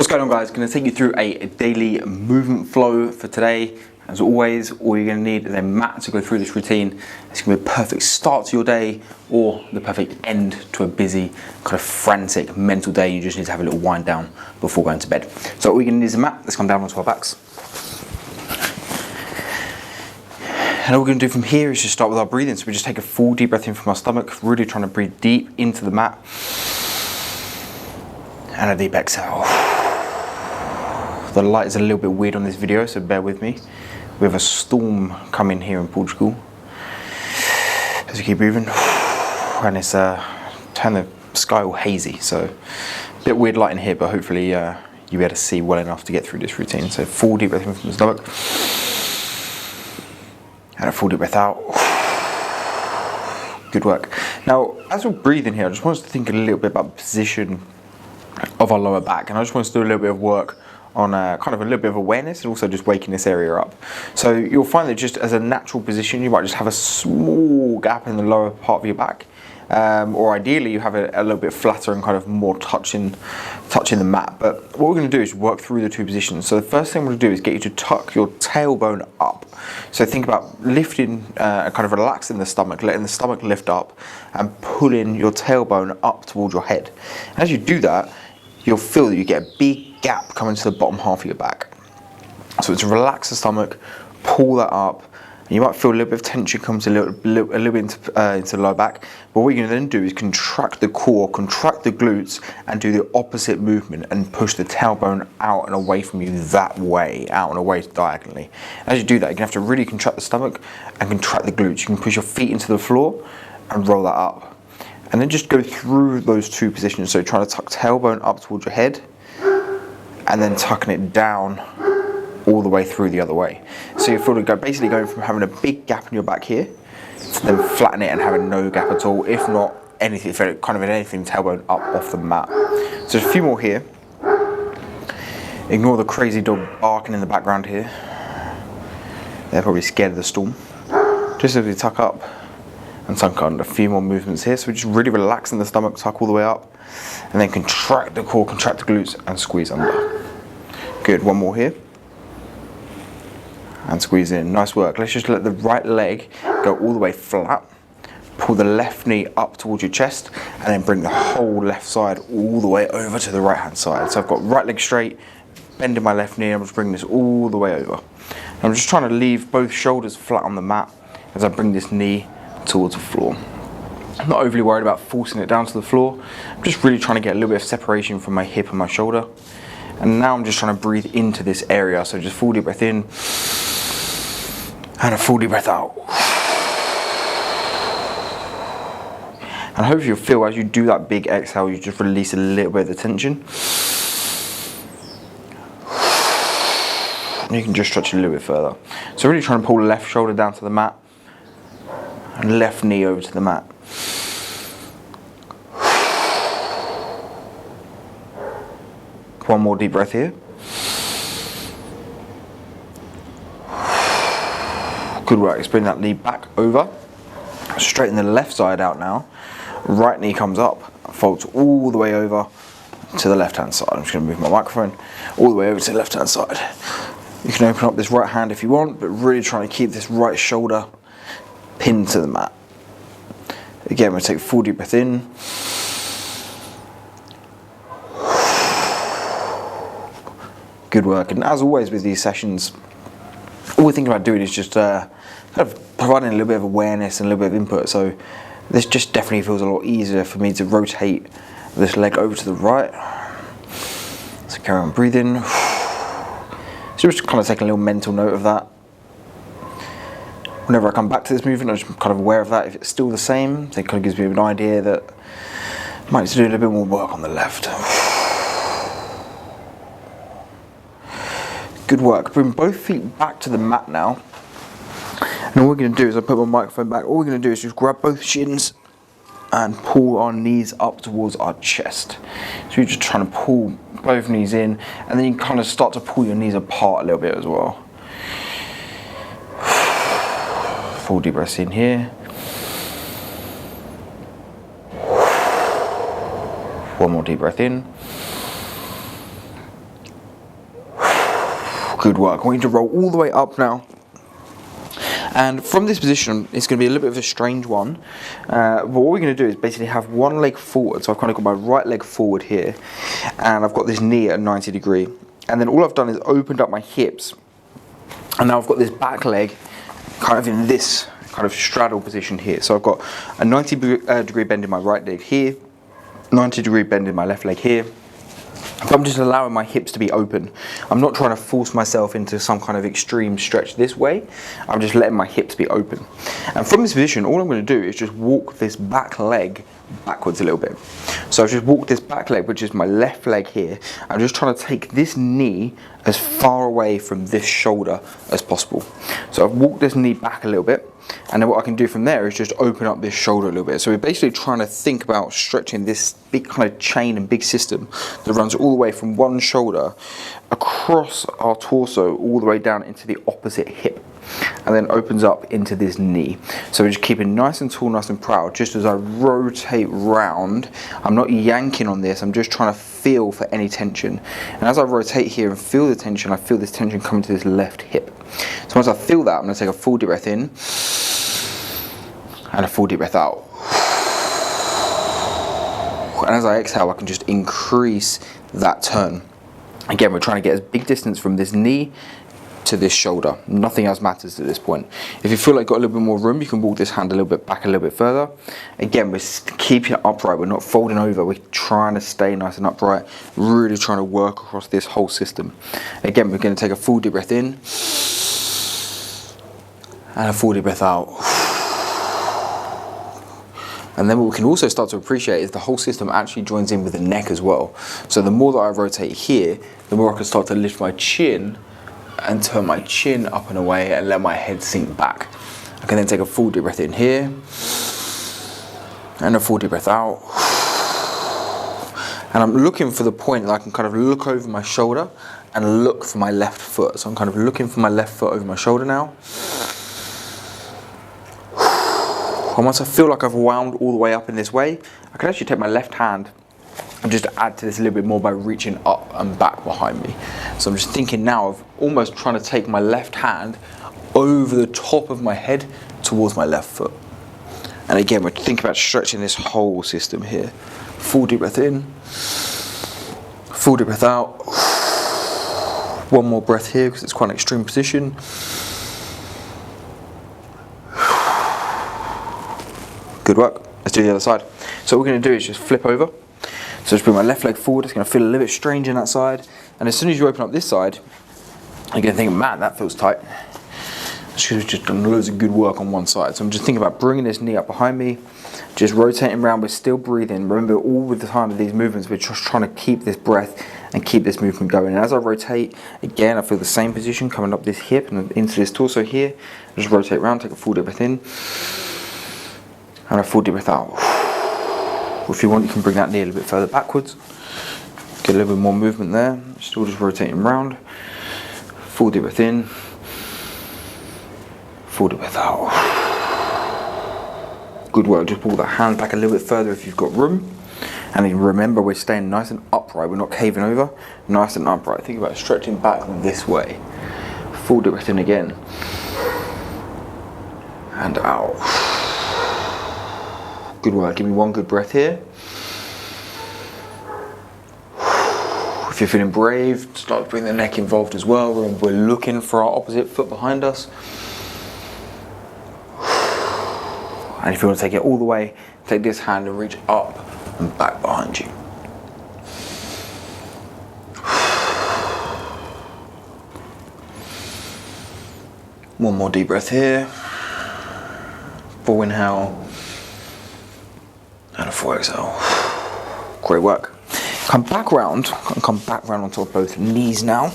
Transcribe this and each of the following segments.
What's going on, guys? Going to take you through a daily movement flow for today. As always, all you're going to need is a mat to go through this routine. It's going to be a perfect start to your day or the perfect end to a busy, kind of frantic mental day. You just need to have a little wind down before going to bed. So all you're going to need is a mat. Let's come down onto our backs. And all we're going to do from here is just start with our breathing. So we just take a full deep breath in from our stomach, really trying to breathe deep into the mat. And a deep exhale. The light is a little bit weird on this video, so bear with me. We have a storm coming here in Portugal as we keep moving, and it's turned the sky all hazy, so a bit weird light in here, but hopefully you'll be able to see well enough to get through this routine. So full deep breath in from the stomach, and a full deep breath out. Good work. Now, as we're breathing here, I just want us to think a little bit about the position of our lower back, and I just want us to do a little bit of work on kind of a little bit of awareness and also just waking this area up. So you'll find that just as a natural position, you might just have a small gap in the lower part of your back, or ideally you have a little bit flatter and kind of more touching the mat. But what we're going to do is work through the two positions. So the first thing we're going to do is get you to tuck your tailbone up. So think about lifting, kind of relaxing the stomach, letting the stomach lift up and pulling your tailbone up towards your head. As you do that, you'll feel that you get a big gap coming to the bottom half of your back. So to relax the stomach, pull that up, and you might feel a little bit of tension comes a little bit into the lower back. But what you're going to then do is contract the core, contract the glutes, and do the opposite movement and push the tailbone out and away from you that way, out and away diagonally. As you do that, you're going to have to really contract the stomach and contract the glutes. You can push your feet into the floor and roll that up. And then just go through those two positions. So trying to tuck tailbone up towards your head, and then tucking it down all the way through the other way. So you're basically going from having a big gap in your back here to then flatten it and having no gap at all, if not anything, kind of anything tailbone up off the mat. So there's a few more here. Ignore the crazy dog barking in the background here. They're probably scared of the storm. Just as we tuck up and tuck under, a few more movements here. So we're just really relaxing the stomach, tuck all the way up, and then contract the core, contract the glutes, and squeeze under. Good, one more here. And squeeze in, nice work. Let's just let the right leg go all the way flat. Pull the left knee up towards your chest, and then bring the whole left side all the way over to the right hand side. So I've got right leg straight, bending my left knee, and I'm just bringing this all the way over. And I'm just trying to leave both shoulders flat on the mat as I bring this knee towards the floor. I'm not overly worried about forcing it down to the floor. I'm just really trying to get a little bit of separation from my hip and my shoulder. And now I'm just trying to breathe into this area. So just full deep breath in and a full deep breath out. And hopefully you'll feel as you do that big exhale, you just release a little bit of the tension. And you can just stretch a little bit further. So really trying to pull the left shoulder down to the mat and left knee over to the mat. One more deep breath here. Good work. Let's bring that knee back over. Straighten the left side out now. Right knee comes up, folds all the way over to the left hand side. I'm just going to move my microphone all the way over to the left hand side. You can open up this right hand if you want, but really trying to keep this right shoulder pinned to the mat. Again, we'll take a full deep breath in. Good work. And as always with these sessions, all we're thinking about doing is just kind of providing a little bit of awareness and a little bit of input. So this just definitely feels a lot easier for me to rotate this leg over to the right. So carry on breathing. So just kind of take a little mental note of that. Whenever I come back to this movement, I'm just kind of aware of that. If it's still the same, then it kind of gives me an idea that I might need to do a little bit more work on the left. Good work. Bring both feet back to the mat now. And all we're going to do is I put my microphone back. All we're going to do is just grab both shins and pull our knees up towards our chest. So you're just trying to pull both knees in, and then you can kind of start to pull your knees apart a little bit as well. Full deep breaths in here. One more deep breath in. Good work. I want you to roll all the way up now. And from this position, it's going to be a little bit of a strange one. But what we're going to do is basically have one leg forward. So I've kind of got my right leg forward here. And I've got this knee at a 90 degree. And then all I've done is opened up my hips. And now I've got this back leg kind of in this kind of straddle position here. So I've got a 90 degree bend in my right leg here. 90 degree bend in my left leg here. But I'm just allowing my hips to be open. I'm not trying to force myself into some kind of extreme stretch this way. I'm just letting my hips be open. And from this position, all I'm going to do is just walk this back leg backwards a little bit. So I've just walked this back leg, which is my left leg here. I'm just trying to take this knee as far away from this shoulder as possible. So I've walked this knee back a little bit. And then what I can do from there is just open up this shoulder a little bit. So we're basically trying to think about stretching this big kind of chain and big system that runs all the way from one shoulder across our torso all the way down into the opposite hip, and then opens up into this knee. So we're just keeping nice and tall, nice and proud. Just as I rotate round, I'm not yanking on this, I'm just trying to feel for any tension. And as I rotate here and feel the tension, I feel this tension coming to this left hip. So once I feel that, I'm going to take a full deep breath in and a full deep breath out. And as I exhale, I can just increase that turn. Again, we're trying to get as big distance from this knee to this shoulder. Nothing else matters at this point. If you feel like you've got a little bit more room, you can walk this hand a little bit back, a little bit further. Again, we're keeping it upright. We're not folding over. We're trying to stay nice and upright, really trying to work across this whole system. Again, we're going to take a full deep breath in and a full deep breath out. And then what we can also start to appreciate is the whole system actually joins in with the neck as well. So the more that I rotate here, the more I can start to lift my chin and turn my chin up and away and let my head sink back. I can then take a full deep breath in here and a full deep breath out. And I'm looking for the point that I can kind of look over my shoulder and look for my left foot. So I'm kind of looking for my left foot over my shoulder now. And once I feel like I've wound all the way up in this way, I can actually take my left hand and just add to this a little bit more by reaching up and back behind me. So I'm just thinking now of almost trying to take my left hand over the top of my head towards my left foot. And again, we're thinking about stretching this whole system here. Full deep breath in, full deep breath out. One more breath here because it's quite an extreme position. Good work. Let's do the other side. So what we're going to do is just flip over. So just bring my left leg forward. It's going to feel a little bit strange in that side. And as soon as you open up this side, you're going to think, man, that feels tight. I should have just done loads of good work on one side. So I'm just thinking about bringing this knee up behind me, just rotating around. We're still breathing. Remember, all the time of these movements, we're just trying to keep this breath and keep this movement going. And as I rotate, again, I feel the same position coming up this hip and into this torso here. Just rotate around, take a full deep breath in. And a full deep breath out. If you want, you can bring that knee a little bit further backwards. Get a little bit more movement there. Still just rotating around. Full deep breath in. Full deep breath out. Good work. Just pull that hand back a little bit further if you've got room. And then remember, we're staying nice and upright. We're not caving over. Nice and upright. Think about stretching back this way. Full deep breath in again. And out. Good work. Give me one good breath here. If you're feeling brave, start to bring the neck involved as well. We're looking for our opposite foot behind us. And if you want to take it all the way, take this hand and reach up and back behind you. One more deep breath here. Full inhale. And a full exhale. Great work. Come back round on top of both knees now.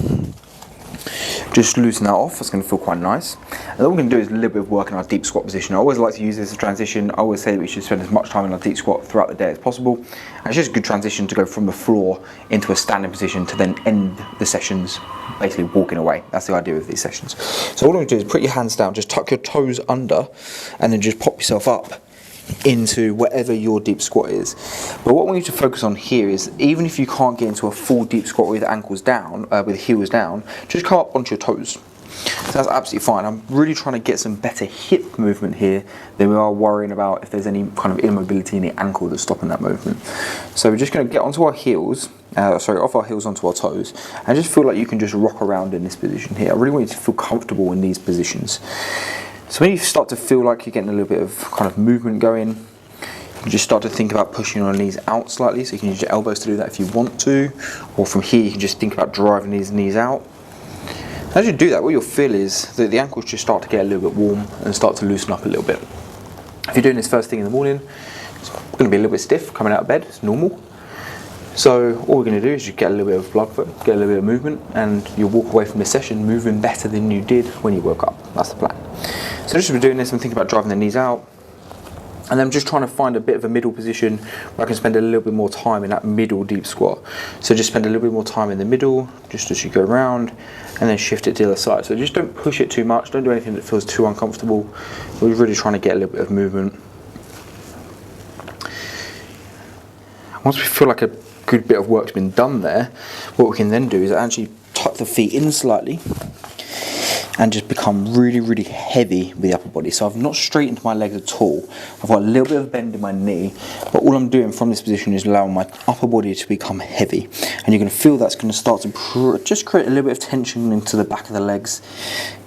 Just loosen that off. It's going to feel quite nice. And then what we're going to do is a little bit of work in our deep squat position. I always like to use this as a transition. I always say that we should spend as much time in our deep squat throughout the day as possible. And it's just a good transition to go from the floor into a standing position to then end the sessions basically walking away. That's the idea of these sessions. So all I'm going to do is put your hands down, just tuck your toes under, and then just pop yourself up into whatever your deep squat is. But what we need to focus on here is, even if you can't get into a full deep squat with ankles down, with heels down, just come up onto your toes. So that's absolutely fine. I'm really trying to get some better hip movement here than we are worrying about if there's any kind of immobility in the ankle that's stopping that movement. So we're just going to get onto our heels, off our heels onto our toes, and just feel like you can just rock around in this position here. I really want you to feel comfortable in these positions. So when you start to feel like you're getting a little bit of kind of movement going, you just start to think about pushing your knees out slightly, so you can use your elbows to do that if you want to, or from here you can just think about driving these knees out. As you do that, what you'll feel is that the ankles just start to get a little bit warm and start to loosen up a little bit. If you're doing this first thing in the morning, it's going to be a little bit stiff coming out of bed, it's normal. So all we're going to do is just get a little bit of blood flow, get a little bit of movement, and you'll walk away from this session moving better than you did when you woke up. That's the plan. So just be doing this and thinking about driving the knees out, and then just trying to find a bit of a middle position where I can spend a little bit more time in that middle deep squat. So just spend a little bit more time in the middle, just as you go around, and then shift it to the other side. So just don't push it too much, don't do anything that feels too uncomfortable. We're really trying to get a little bit of movement. Once we feel like a good bit of work's been done there, what we can then do is actually tuck the feet in slightly and just become really, really heavy with the upper body. So I've not straightened my legs at all. I've got a little bit of bend in my knee, but all I'm doing from this position is allowing my upper body to become heavy. And you're going to feel that's going to start to just create a little bit of tension into the back of the legs,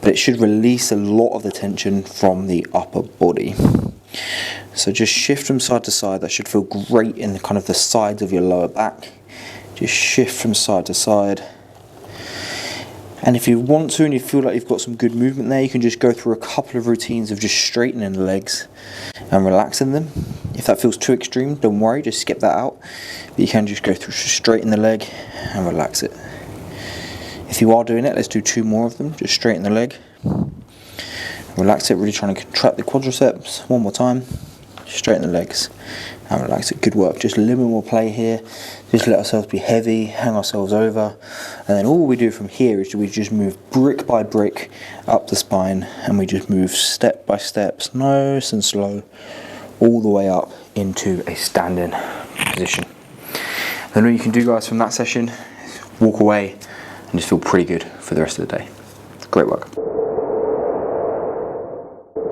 but it should release a lot of the tension from the upper body. So just shift from side to side. That should feel great in the kind of the sides of your lower back. Just shift from side to side. And if you want to and you feel like you've got some good movement there, you can just go through a couple of routines of just straightening the legs and relaxing them. If that feels too extreme, don't worry, just skip that out. But you can just go through, straighten the leg and relax it. If you are doing it, let's do 2 more of them. Just straighten the leg, relax it, really trying to contract the quadriceps. 1 more time, straighten the legs and relax it. Good work. Just a little bit more play here. Just let ourselves be heavy, hang ourselves over, and then all we do from here is we just move brick by brick up the spine, and we just move step by step, nice and slow, all the way up into a standing position. Then what you can do, guys, from that session is walk away and just feel pretty good for the rest of the day. Great work.